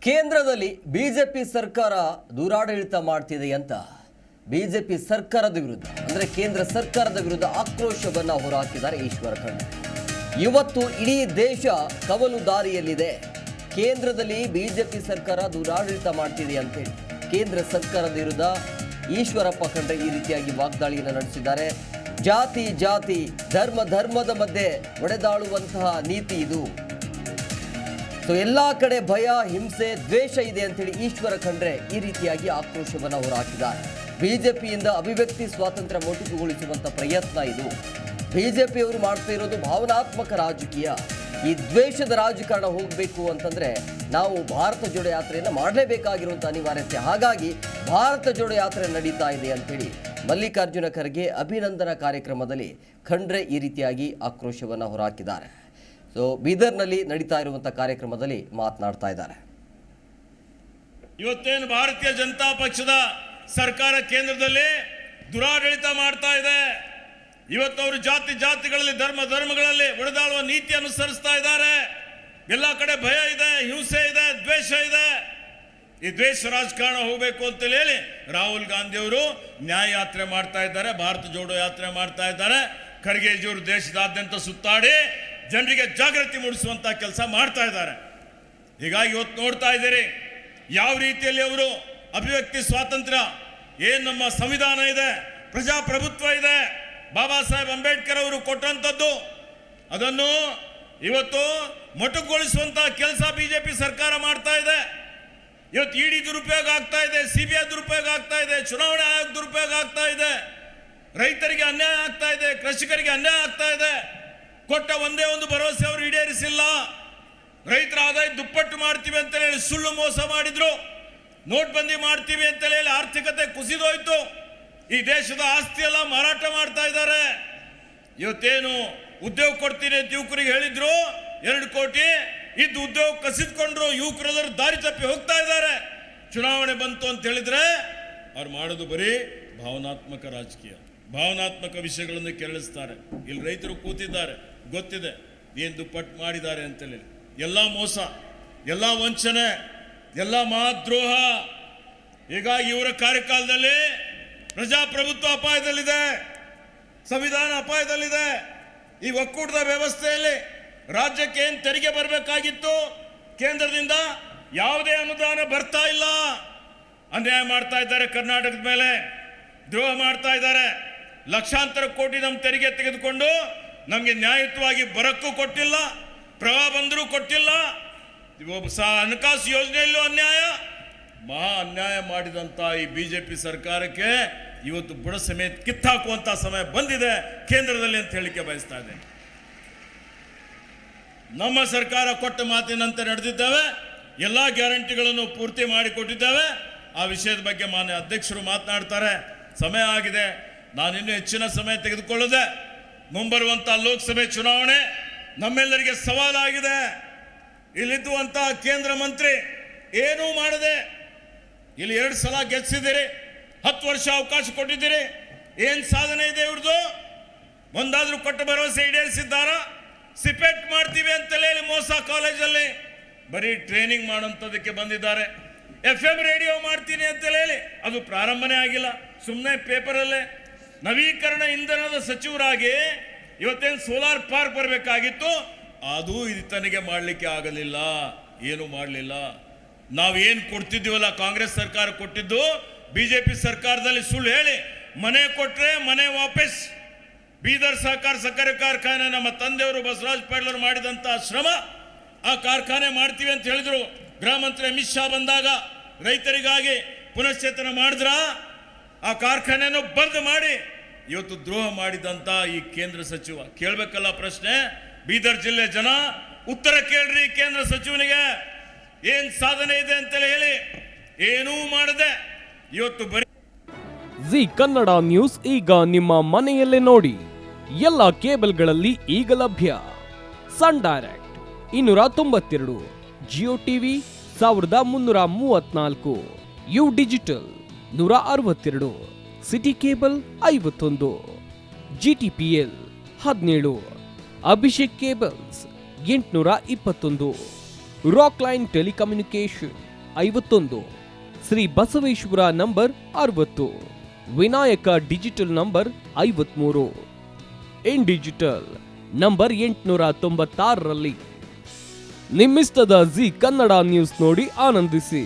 ಕೇಂದ್ರದಲ್ಲಿ ಬಿಜೆಪಿ ಸರ್ಕಾರ ದೂರಾಡಳಿತ ಮಾಡ್ತಿದೆ ಅಂತ ಬಿಜೆಪಿ ಸರ್ಕಾರದ ವಿರುದ್ಧ ಅಂದರೆ ಕೇಂದ್ರ ಸರ್ಕಾರದ ವಿರುದ್ಧ ಆಕ್ರೋಶವನ್ನು ಹೊರಹಾಕಿದ್ದಾರೆ ಈಶ್ವರ ಖಂಡ್ರೆ. ಇವತ್ತು ಇಡೀ ದೇಶ ಕವಲು ದಾರಿಯಲ್ಲಿದೆ. ಕೇಂದ್ರದಲ್ಲಿ ಬಿಜೆಪಿ ಸರ್ಕಾರ ದೂರಾಡಳಿತ ಮಾಡ್ತಿದೆ ಅಂತೇಳಿ ಕೇಂದ್ರ ಸರ್ಕಾರದ ವಿರುದ್ಧ ಈಶ್ವರಪ್ಪ ಖಂಡ್ರೆ ಈ ರೀತಿಯಾಗಿ ವಾಗ್ದಾಳಿಯನ್ನು ನಡೆಸಿದ್ದಾರೆ. ಜಾತಿ ಧರ್ಮದ ಮಧ್ಯೆ ಒಡೆದಾಳುವಂತಹ ನೀತಿ ಇದು. ಸೊ ಎಲ್ಲ ಕಡೆ ಭಯ, ಹಿಂಸೆ, ದ್ವೇಷ ಇದೆ ಅಂತೇಳಿ ಈಶ್ವರ ಖಂಡ್ರೆ ಈ ರೀತಿಯಾಗಿ ಆಕ್ರೋಶವನ್ನು ಹೊರಹಾಕಿದ್ದಾರೆ. ಬಿಜೆಪಿಯಿಂದ ಅಭಿವ್ಯಕ್ತಿ ಸ್ವಾತಂತ್ರ್ಯ ಮೊಟಕುಗೊಳಿಸುವಂಥ ಪ್ರಯತ್ನ ಇದು. ಬಿಜೆಪಿಯವರು ಮಾಡ್ತಾ ಇರೋದು ಭಾವನಾತ್ಮಕ ರಾಜಕೀಯ. ಈ ದ್ವೇಷದ ರಾಜಕಾರಣ ಹೋಗಬೇಕು ಅಂತಂದ್ರೆ ನಾವು ಭಾರತ ಜೋಡೋ ಯಾತ್ರೆಯನ್ನು ಮಾಡಲೇಬೇಕಾಗಿರುವಂಥ ಅನಿವಾರ್ಯತೆ. ಹಾಗಾಗಿ ಭಾರತ ಜೋಡೋ ಯಾತ್ರೆ ನಡೀತಾ ಇದೆ ಅಂತೇಳಿ ಮಲ್ಲಿಕಾರ್ಜುನ ಖರ್ಗೆ ಅಭಿನಂದನಾ ಕಾರ್ಯಕ್ರಮದಲ್ಲಿ ಖಂಡ್ರೆ ಈ ರೀತಿಯಾಗಿ ಆಕ್ರೋಶವನ್ನು ಹೊರಹಾಕಿದ್ದಾರೆ. ಸೊ ಬೀದರ್ನಲ್ಲಿ ನಡೀತಾ ಇರುವಂಥ ಕಾರ್ಯಕ್ರಮದಲ್ಲಿ ಮಾತನಾಡ್ತಾ ಇದ್ದಾರೆ. ಇವತ್ತೇನು ಭಾರತೀಯ ಜನತಾ ಪಕ್ಷದ ಸರ್ಕಾರ ಕೇಂದ್ರದಲ್ಲಿ ದುರಾಡಳಿತ ಮಾಡ್ತಾ ಇದೆ. ಇವತ್ತು ಅವರು ಜಾತಿಗಳಲ್ಲಿ ಧರ್ಮಗಳಲ್ಲಿ ಒಡೆದಾಳುವ ನೀತಿ ಅನುಸರಿಸ್ತಾ ಇದ್ದಾರೆ. ಎಲ್ಲ ಕಡೆ ಭಯ ಇದೆ, ಹಿಂಸೆ ಇದೆ, ದ್ವೇಷ ಇದೆ. ಈ ದ್ವೇಷ ರಾಜಕಾರಣ ಹೋಗಬೇಕು ಅಂತ ಹೇಳಿ ರಾಹುಲ್ ಗಾಂಧಿ ಅವರು ನ್ಯಾಯ ಯಾತ್ರೆ ಮಾಡ್ತಾ ಇದ್ದಾರೆ, ಭಾರತ ಜೋಡೋ ಯಾತ್ರೆ ಮಾಡ್ತಾ ಇದ್ದಾರೆ. ಖರ್ಗೆಜಿಯವರು ದೇಶದಾದ್ಯಂತ ಸುತ್ತಾಡಿ ಜನರಿಗೆ ಜಾಗೃತಿ ಮೂಡಿಸುವಂತ ಕೆಲಸ ಮಾಡ್ತಾ ಇದ್ದಾರೆ. ಹೀಗಾಗಿ ಇವತ್ತು ನೋಡ್ತಾ ಇದ್ದೀರಿ ಯಾವ ರೀತಿಯಲ್ಲಿ ಅವರು ಅಭಿವ್ಯಕ್ತಿ ಸ್ವಾತಂತ್ರ್ಯ, ಏನು ನಮ್ಮ ಸಂವಿಧಾನ ಇದೆ, ಪ್ರಜಾಪ್ರಭುತ್ವ ಇದೆ, ಬಾಬಾ ಸಾಹೇಬ್ ಅಂಬೇಡ್ಕರ್ ಅವರು ಕೊಟ್ಟಂಥದ್ದು, ಅದನ್ನು ಇವತ್ತು ಮೊಟಕುಗೊಳಿಸುವಂತ ಕೆಲಸ ಬಿಜೆಪಿ ಸರ್ಕಾರ ಮಾಡ್ತಾ ಇದೆ. ಇವತ್ತು ಇಡಿ ದುರುಪಯೋಗ ಆಗ್ತಾ ಇದೆ, ಸಿಬಿಐ ದುರುಪಯೋಗ ಆಗ್ತಾ ಇದೆ, ಚುನಾವಣಾ ಆಯೋಗ ದುರುಪಯೋಗ ಆಗ್ತಾ ಇದೆ, ರೈತರಿಗೆ ಅನ್ಯಾಯ ಆಗ್ತಾ ಇದೆ, ಕೃಷಿಕರಿಗೆ ಅನ್ಯಾಯ ಆಗ್ತಾ ಇದೆ. ಕೊಟ್ಟ ಒಂದೇ ಒಂದು ಭರವಸೆ ಅವರು ಈಡೇರಿಸಿಲ್ಲ. ರೈತರ ಆದಾಯ ದುಪ್ಪಟ್ಟು ಮಾಡ್ತೀವಿ ಅಂತ ಹೇಳಿ ಸುಳ್ಳು ಮೋಸ ಮಾಡಿದ್ರು. ನೋಟ್ಬಂದಿ ಮಾಡ್ತೀವಿ ಅಂತ ಹೇಳಿ ಆರ್ಥಿಕತೆ ಕುಸಿದೋಯ್ತು. ಈ ದೇಶದ ಆಸ್ತಿ ಎಲ್ಲ ಮಾರಾಟ ಮಾಡ್ತಾ ಇದ್ದಾರೆ. ಇವತ್ತೇನು ಉದ್ಯೋಗ ಕೊಡ್ತೀನಿ ಅಂತ ಯುವಕರಿಗೆ ಹೇಳಿದ್ರು, 2 ಕೋಟಿ ಇದ್ದು ಉದ್ಯೋಗ ಕಸಿದ್ಕೊಂಡ್ರು. ಯುವಕರೆಲ್ಲರೂ ದಾರಿ ತಪ್ಪಿ ಹೋಗ್ತಾ ಇದ್ದಾರೆ. ಚುನಾವಣೆ ಬಂತು ಅಂತ ಹೇಳಿದ್ರೆ ಅವ್ರು ಮಾಡೋದು ಬರೀ ಭಾವನಾತ್ಮಕ ರಾಜಕೀಯ, ಭಾವನಾತ್ಮಕ ವಿಷಯಗಳನ್ನು ಕೆರಳಿಸ್ತಾರೆ. ಇಲ್ಲಿ ರೈತರು ಕೂತಿದ್ದಾರೆ, ಗೊತ್ತಿದೆ ಏನು ದುಪ್ಪಟ್ಟು ಮಾಡಿದ್ದಾರೆ ಅಂತೇಳಿ. ಎಲ್ಲ ಮೋಸ, ಎಲ್ಲ ವಂಚನೆ, ಎಲ್ಲ ಮಹಾದ್ರೋಹ. ಹೀಗಾಗಿ ಇವರ ಕಾರ್ಯಕಾಲದಲ್ಲಿ ಪ್ರಜಾಪ್ರಭುತ್ವ ಅಪಾಯದಲ್ಲಿದೆ, ಸಂವಿಧಾನ ಅಪಾಯದಲ್ಲಿದೆ. ಈ ಒಕ್ಕೂಟದ ವ್ಯವಸ್ಥೆಯಲ್ಲಿ ರಾಜ್ಯಕ್ಕೆ ಏನು ತೆರಿಗೆ ಬರಬೇಕಾಗಿತ್ತು ಕೇಂದ್ರದಿಂದ ಯಾವುದೇ ಅನುದಾನ ಬರ್ತಾ ಇಲ್ಲ. ಅನ್ಯಾಯ ಮಾಡ್ತಾ ಇದ್ದಾರೆ, ಕರ್ನಾಟಕದ ಮೇಲೆ ದ್ರೋಹ ಮಾಡ್ತಾ ಇದ್ದಾರೆ. ಲಕ್ಷಾಂತರ ಕೋಟಿ ನಮ್ಮ ತೆರಿಗೆ ತೆಗೆದುಕೊಂಡು ನಮಗೆ ನ್ಯಾಯಯುತವಾಗಿ ಬರಕ್ಕೂ ಕೊಟ್ಟಿಲ್ಲ, ಪ್ರವಾಹ ಬಂದರೂ ಕೊಟ್ಟಿಲ್ಲ. ಹಣಕಾಸು ಯೋಜನೆಯಲ್ಲೂ ಅನ್ಯಾಯ, ಮಹಾ ಅನ್ಯಾಯ ಮಾಡಿದಂಥ ಈ ಬಿಜೆಪಿ ಸರ್ಕಾರಕ್ಕೆ ಇವತ್ತು ಬುಡ ಸಮೇತ ಕಿತ್ತಾಕುವಂಥ ಸಮಯ ಬಂದಿದೆ ಕೇಂದ್ರದಲ್ಲಿ ಅಂತ ಹೇಳಿಕೆ ಬಯಸ್ತಾ ಇದ್ದೇನೆ. ನಮ್ಮ ಸರ್ಕಾರ ಕೊಟ್ಟ ಮಾತಿನಂತೆ ನಡೆದಿದ್ದೇವೆ, ಎಲ್ಲ ಗ್ಯಾರಂಟಿಗಳನ್ನು ಪೂರ್ತಿ ಮಾಡಿಕೊಟ್ಟಿದ್ದೇವೆ. ಆ ವಿಷಯದ ಬಗ್ಗೆ ಮಾನ್ಯ ಅಧ್ಯಕ್ಷರು ಮಾತನಾಡ್ತಾರೆ. ಸಮಯ ಆಗಿದೆ, ನಾನಿನ್ನೂ ಹೆಚ್ಚಿನ ಸಮಯ ತೆಗೆದುಕೊಳ್ಳದೆ. ಮುಂಬರುವಂಥ ಲೋಕಸಭೆ ಚುನಾವಣೆ ನಮ್ಮೆಲ್ಲರಿಗೆ ಸವಾಲಾಗಿದೆ. ಇಲ್ಲಿದ್ದುವಂಥ ಕೇಂದ್ರ ಮಂತ್ರಿ ಏನೂ ಮಾಡದೆ ಇಲ್ಲಿ 2 ಸಲ ಗೆಲ್ಲಿಸಿದ್ದೀರಿ, 10 ವರ್ಷ ಅವಕಾಶ ಕೊಟ್ಟಿದ್ದೀರಿ. ಏನು ಸಾಧನೆ ಇದೆ ಇವ್ರದ್ದು? ಒಂದಾದ್ರೂ ಕೊಟ್ಟ ಭರವಸೆ ಈಡೇರಿಸಿದ್ದಾರಾ? ಸಿಪೆಟ್ ಮಾಡ್ತೀವಿ ಅಂತಲೇ ಮೋಸ ಕಾಲೇಜಲ್ಲಿ ಬರೀ ಟ್ರೈನಿಂಗ್ ಮಾಡೋಂಥದಕ್ಕೆ ಬಂದಿದ್ದಾರೆ. FM ರೇಡಿಯೋ ಮಾಡ್ತೀನಿ ಅಂತ ಹೇಳಿ ಅದು ಪ್ರಾರಂಭನೇ ಆಗಿಲ್ಲ, ಸುಮ್ಮನೆ ಪೇಪರಲ್ಲೇ. ನವೀಕರಣ ಇಂಧನದ ಸಚಿವರಾಗಿ ಇವತ್ತೇನು ಸೋಲಾರ್ ಪಾರ್ಕ್ ಬರಬೇಕಾಗಿತ್ತು, ಅದು ತನಗೆ ಮಾಡಲಿಕ್ಕೆ ಆಗಲಿಲ್ಲ, ಏನು ಮಾಡಲಿಲ್ಲ. ನಾವೇನು ಕೊಡ್ತಿದ್ದೀವಲ್ಲ, ಕಾಂಗ್ರೆಸ್ ಸರ್ಕಾರ ಕೊಟ್ಟಿದ್ದು ಬಿಜೆಪಿ ಸರ್ಕಾರದಲ್ಲಿ ಸುಳ್ಳು ಹೇಳಿ ಮನೆ ಕೊಟ್ಟರೆ ಮನೆ ವಾಪಸ್. ಬೀದರ್ ಸಹಕಾರ ಸಕ್ಕರೆ ಕಾರ್ಖಾನೆ ನಮ್ಮ ತಂದೆಯವರು ಬಸವರಾಜ್ ಪಾಟೀಲ್ ಮಾಡಿದಂಥ ಶ್ರಮ, ಆ ಕಾರ್ಖಾನೆ ಮಾಡ್ತೀವಿ ಅಂತ ಹೇಳಿದ್ರು. ಗೃಹ ಮಂತ್ರಿ ಅಮಿತ್ ಶಾ ಬಂದಾಗ ರೈತರಿಗಾಗಿ ಪುನಶ್ಚೇತನ ಮಾಡಿದ್ರ, ಆ ಕಾರ್ಖಾನೆಯನ್ನು ಬಂದ್ ಮಾಡಿ ಇವತ್ತು ದ್ರೋಹ ಮಾಡಿದಂಥ ಈ ಕೇಂದ್ರ ಸಚಿವ. ಕೇಳಬೇಕಲ್ಲ ಪ್ರಶ್ನೆ, ಬೀದರ್ ಜಿಲ್ಲೆ ಜನ ಉತ್ತರ ಕೇಳ್ರಿ ಕೇಂದ್ರ ಸಚಿವನಿಗೆ. ಏನ್ ಸಾಧನೆ ಇದೆ ಅಂತೇಳಿ ಹೇಳಿ ಏನೂ ಮಾಡದೆ ಇವತ್ತು ಬರೀ. ಜಿ ಕನ್ನಡ ನ್ಯೂಸ್ ಈಗ ನಿಮ್ಮ ಮನೆಯಲ್ಲೇ ನೋಡಿ. ಎಲ್ಲ ಕೇಬಲ್ಗಳಲ್ಲಿ ಈಗ ಲಭ್ಯ. Sun Direct 292, Jio TV 1334, U digital 162, City cable 51, GTPL 17, Abhishek cables 821, Rock Line telecommunication 51, Shri Basaveshwara number 60, Vinayaka digital number 53, in digital number 896ರಲ್ಲಿ. ನಿಮ್ಮಿಸ್ತದ ಜಿ ಕನ್ನಡ ನ್ಯೂಸ್ ನೋಡಿ ಆನಂದಿಸಿ.